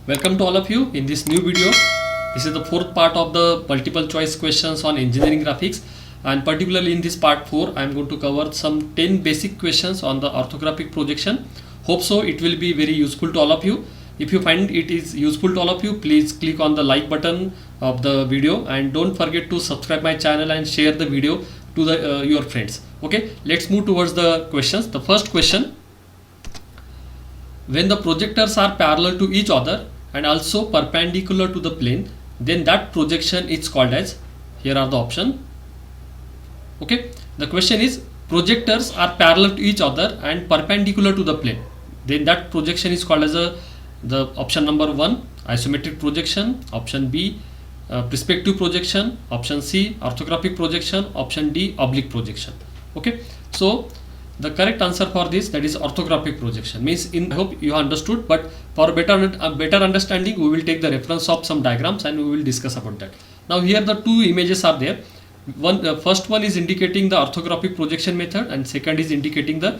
Welcome to all of you in this new video. This is the fourth part of the multiple choice questions on engineering graphics, and particularly in this part 4 I am going to cover some 10 basic questions on the orthographic projection. Hope so it will be very useful to all of you. If you find it is useful to all of you, please click on the like button of the video and don't forget to subscribe my channel and share the video to your friends. Okay, let's move towards the questions. The first question: when the projectors are parallel to each other and also perpendicular to the plane, then that projection is called as, here are the options. Okay, the question is projectors are parallel to each other and perpendicular to the plane, then that projection is called as the option number 1 isometric projection, option B perspective projection, option C orthographic projection, option D oblique projection. Okay, so the correct answer for this, that is orthographic projection, means I hope you understood, but for better understanding we will take the reference of some diagrams and we will discuss about that. Now here the two images are there. First one is indicating the orthographic projection method and second is indicating the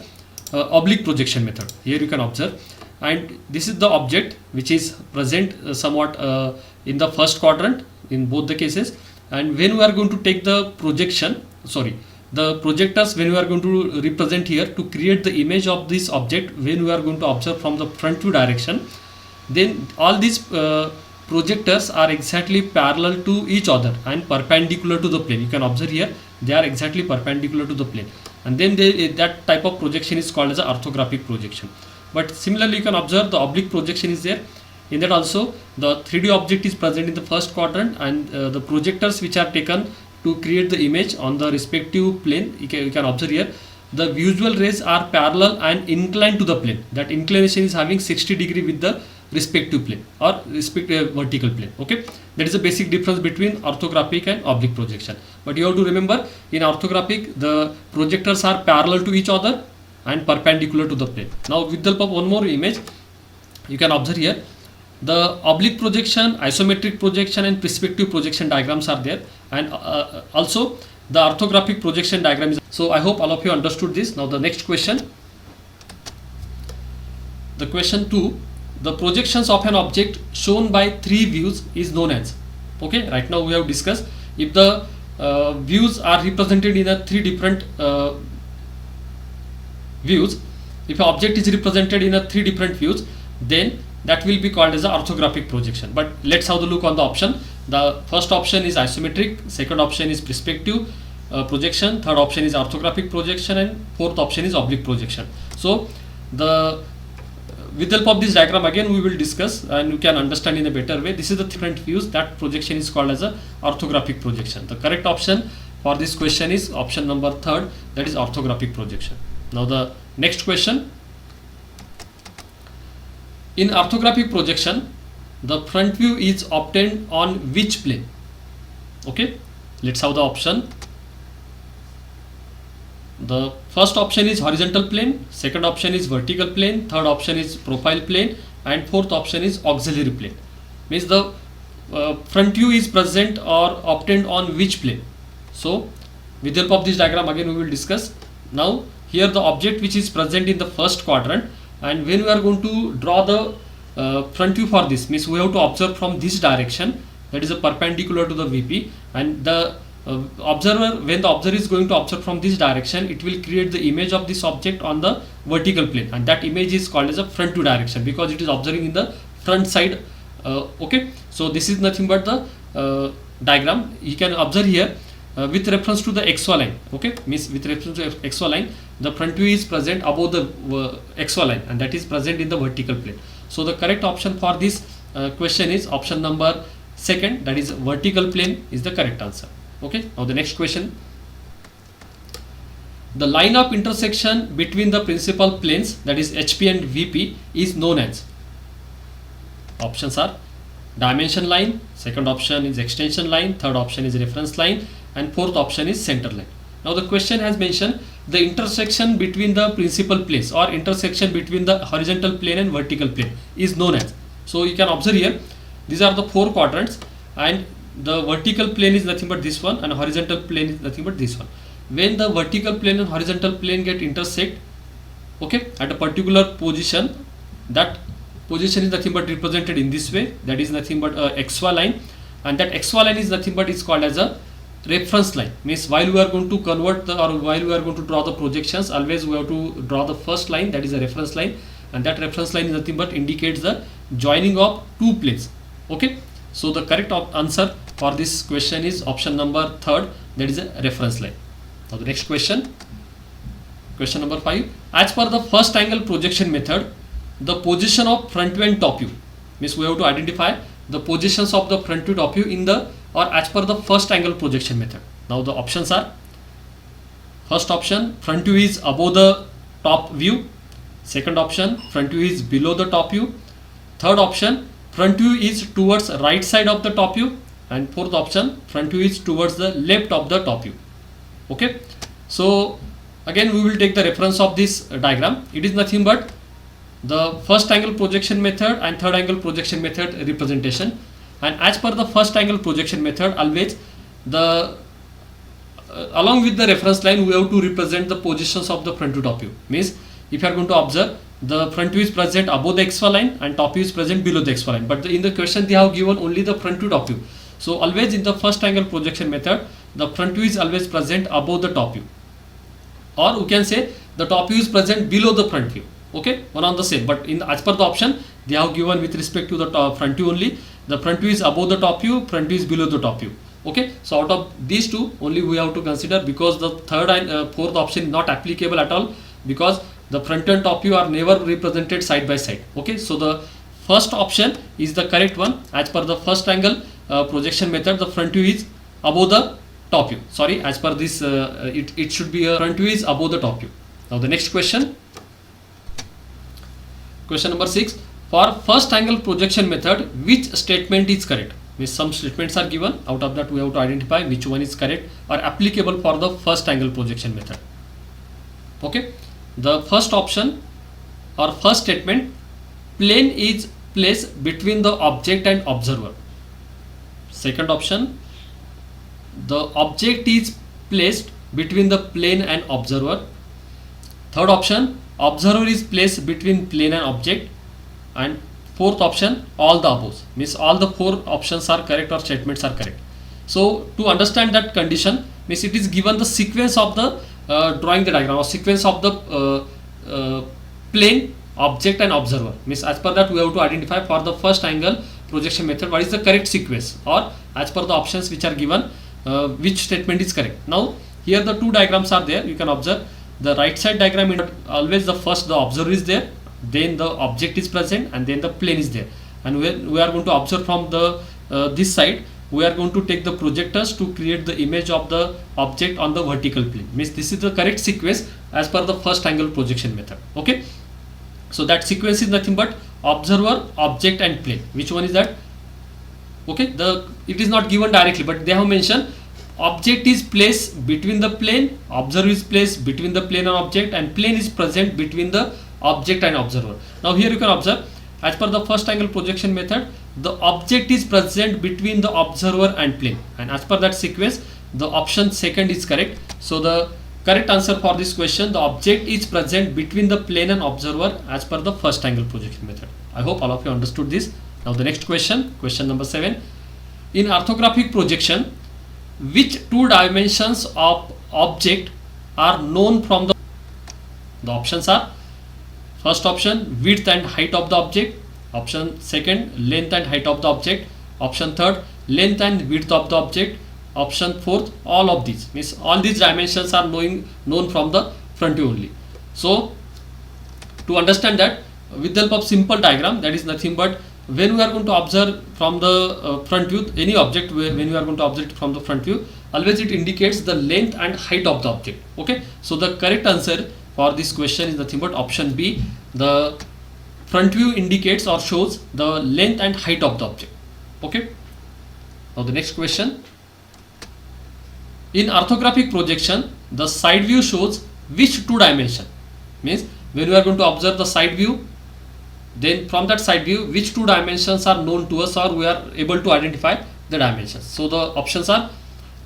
oblique projection method. Here you can observe, and this is the object which is present somewhat in the first quadrant in both the cases, and when we are going to take the the projectors, when we are going to represent here to create the image of this object, when we are going to observe from the front view direction, then all these projectors are exactly parallel to each other and perpendicular to the plane. You can observe here they are exactly perpendicular to the plane, and then that type of projection is called as an orthographic projection. But similarly you can observe the oblique projection is there. In that also the 3D object is present in the first quadrant, and the projectors which are taken to create the image on the respective plane, you can observe here the visual rays are parallel and inclined to the plane. That inclination is having 60 degree with the respective plane or respective vertical plane. Okay, that is the basic difference between orthographic and oblique projection. But you have to remember, in orthographic the projectors are parallel to each other and perpendicular to the plane. Now with the help of one more image, you can observe here the oblique projection, isometric projection and perspective projection diagrams are there, and also the orthographic projection diagram is. So I hope all of you understood this. Now the next question, the question 2, the projections of an object shown by 3 views is known as. Okay, right now we have discussed if the views are represented in a 3 different views, if an object is represented in a 3 different views, then that will be called as an orthographic projection. But let's have a look on the option. The first option is isometric, second option is perspective projection, third option is orthographic projection, and fourth option is oblique projection. So with the help of this diagram again we will discuss and you can understand in a better way. This is the different views, that projection is called as a orthographic projection. The correct option for this question is option number 3, that is orthographic projection. Now the next question, in orthographic projection the front view is obtained on which plane? Okay, let's have the option. The first option is horizontal plane, second option is vertical plane, third option is profile plane, and fourth option is auxiliary plane. Means the front view is present or obtained on which plane. So with the help of this diagram again we will discuss. Now here the object which is present in the first quadrant, and when we are going to draw the front view for this, means we have to observe from this direction, that is a perpendicular to the VP, and the observer, when the observer is going to observe from this direction, it will create the image of this object on the vertical plane, and that image is called as a front view direction because it is observing in the front side. Okay, so this is nothing but the diagram. You can observe here with reference to the XY line. Okay, means with reference to XY line the front view is present above the XY line, and that is present in the vertical plane. So the correct option for this question is option number 2, that is vertical plane is the correct answer. Okay, now the next question, the line of intersection between the principal planes, that is HP and VP, is known as. Options are dimension line, second option is extension line, third option is reference line, and fourth option is center line. Now the question has mentioned the intersection between the principal planes or intersection between the horizontal plane and vertical plane is known as. So you can observe here these are the 4 quadrants, and the vertical plane is nothing but this one and horizontal plane is nothing but this one. When the vertical plane and horizontal plane get intersect, okay, at a particular position, that position is nothing but represented in this way, that is nothing but a XY line, and that XY line is nothing but is called as a reference line. Means while we are going to convert the, or while we are going to draw the projections, always we have to draw the first line, that is a reference line, and that reference line is nothing but indicates the joining of two planes. Okay, so the correct answer for this question is option number 3rd, that is a reference line. Now the next question, question number 5. As per the first angle projection method, the position of front view and top view, means we have to identify the positions of the front view, top view in the, or as per the first angle projection method. Now the options are: first option, front view is above the top view; second option, front view is below the top view; third option, front view is towards right side of the top view; and fourth option, front view is towards the left of the top view. Okay, so again we will take the reference of this diagram. It is nothing but the first angle projection method and third angle projection method representation. And as per the first angle projection method, always the along with the reference line we have to represent the positions of the front view, top view. Means if you are going to observe, the front view is present above the XY line and top view is present below the XY line, but in the question they have given only the front view, top view. So always in the first angle projection method, the front view is always present above the top view, or we can say the top view is present below the front view. Okay, one on the same, but in as per the option they have given with respect to the front view only, the front view is above the top view, front view is below the top view. Okay, so out of these two only we have to consider, because the third and fourth option is not applicable at all, because the front and top view are never represented side by side. Okay, so the first option is the correct one. As per the first angle projection method, the front view is above the top view. Sorry, as per this it should be a front view is above the top view. Now the next question, question number 6. For first angle projection method, which statement is correct? Means some statements are given, out of that we have to identify which one is correct or applicable for the first angle projection method. Okay, the first option or first statement, plane is placed between the object and observer. Second option, the object is placed between the plane and observer. Third option, observer is placed between plane and object. And fourth option, all the above. Means all the four options are correct or statements are correct. So to understand that condition, means it is given the sequence of the drawing the diagram, or sequence of the plane, object and observer. Means as per that we have to identify for the first angle projection method what is the correct sequence, or as per the options which are given which statement is correct. Now here the two diagrams are there. You can observe the right side diagram, in always the first the observer is there, then the object is present, and then the plane is there. And we are going to observe from the this side, we are going to take the projectors to create the image of the object on the vertical plane. Means this is the correct sequence as per the first angle projection method. Okay, so that sequence is nothing but observer, object and plane. Which one is that? Okay, it is not given directly, but they have mentioned object is placed between the plane, observer is placed between the plane and object, and plane is present between the object and observer. Now here you can observe, as per the first angle projection method, the object is present between the observer and plane, and as per that sequence the option second is correct. So the correct answer for this question, the object is present between the plane and observer as per the first angle projection method. I hope all of you understood this. Now the next question, question number 7. In orthographic projection, which two dimensions of object are known from the options are: first option, width and height of the object; option second, length and height of the object; option third, length and width of the object; option fourth, all of these. Means all these dimensions are known from the front view only. So to understand that, with the help of simple diagram, that is nothing but when we are going to observe from the front view any object, when we are going to observe it from the front view, always it indicates the length and height of the object. Okay, so the correct answer for this question is nothing but option B. The front view indicates or shows the length and height of the object. Okay, now the next question. In orthographic projection, the side view shows which two dimension? Means when we are going to observe the side view, then from that side view which two dimensions are known to us, or we are able to identify the dimensions. So the options are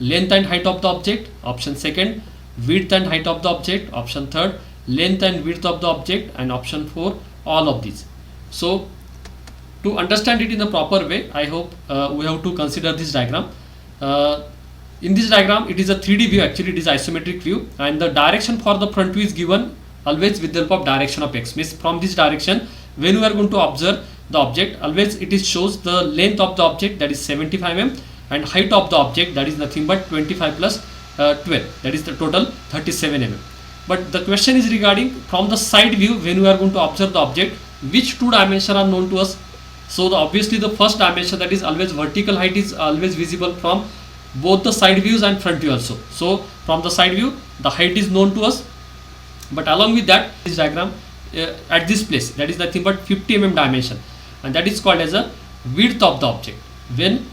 length and height of the object; option second, width and height of the object; option third, length and width of the object; and option 4, all of these. So To understand it in the proper way, I hope we have to consider this diagram. In this diagram, it is a 3D view, actually it is isometric view, and the direction for the front view is given always with the help of direction of x. Means from this direction, when we are going to observe the object, always it is shows the length of the object, that is 75 mm, and height of the object, that is nothing but 25 plus 12, that is the total 37 mm. But the question is regarding from the side view, when we are going to observe the object, which two dimensions are known to us. So obviously the first dimension, that is always vertical height, is always visible from both the side views and front view also. So from the side view, the height is known to us, but along with that, this diagram at this place, that is nothing but 50 mm dimension, and that is called as a width of the object. When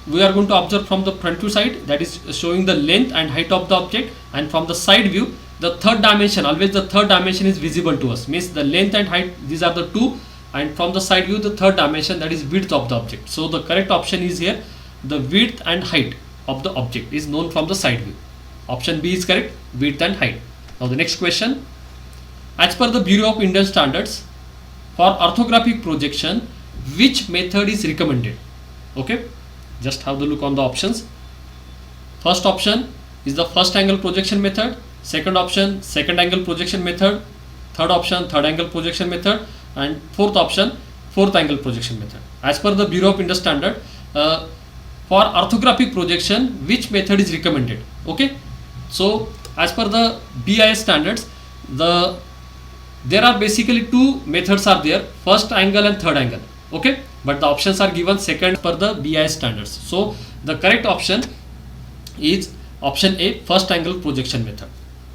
we are going to observe from the front view side, that is showing the length and height of the object, and from the side view, the third dimension, always the third dimension is visible to us, means the length and height, these are the two, and from the side view, the third dimension, that is width of the object. So the correct option is here, the width and height of the object is known from the side view. Option B is correct, width and height. Now the next question, as per the Bureau of Indian Standards, for orthographic projection, which method is recommended? Okay, just have the look on the options. First option is the first angle projection method, second option second angle projection method, third option third angle projection method, and fourth option fourth angle projection method. As per the Bureau of Indian Standard, for orthographic projection, which method is recommended? Okay, so as per the BIS standards, there are basically two methods are there, first angle and third angle. Okay, but the options are given second per the BIS standards. So the correct option is option A, first angle projection method.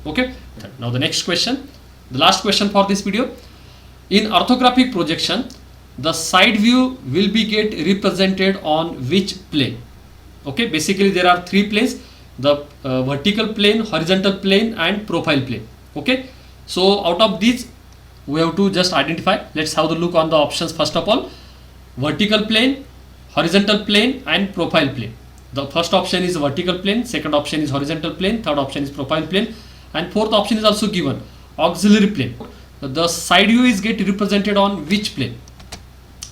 Okay, now the next question, the last question for this video. In orthographic projection, the side view will be get represented on which plane? Okay, basically there are three planes, the vertical plane, horizontal plane, and profile plane. Okay, so out of these we have to just identify. Let's have the look on the options. First of all, vertical plane, horizontal plane, and profile plane. The first option is vertical plane, second option is horizontal plane, third option is profile plane, and fourth option is also given, auxiliary plane. The side view is get represented on which plane?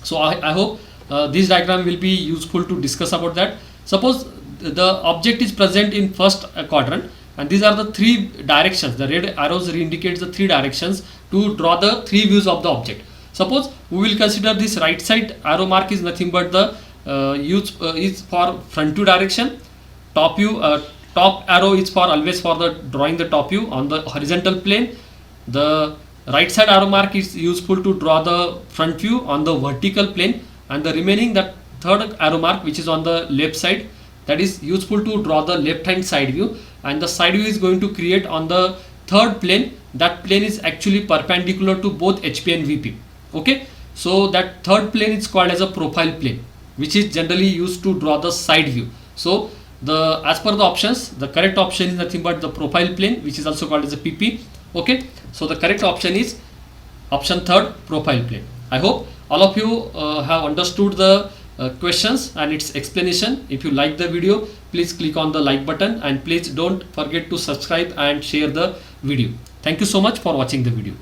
So I hope this diagram will be useful to discuss about that. Suppose the object is present in first quadrant, and these are the three directions. The red arrows indicates the three directions to draw the three views of the object. Suppose we will consider this right side arrow mark is nothing but the is for front view direction. Top view, top arrow is for always for the drawing the top view on the horizontal plane. The right side arrow mark is useful to draw the front view on the vertical plane, and the remaining, that third arrow mark which is on the left side, that is useful to draw the left hand side view, and the side view is going to create on the third plane. That plane is actually perpendicular to both HP and VP. Okay, so that third plane is called as a profile plane, which is generally used to draw the side view. So as per the options, the correct option is nothing but the profile plane, which is also called as a PP. Okay, so the correct option is option third, profile plane. I hope all of you have understood the questions and its explanation. If you like the video, please click on the like button, and please don't forget to subscribe and share the video. Thank you so much for watching the video.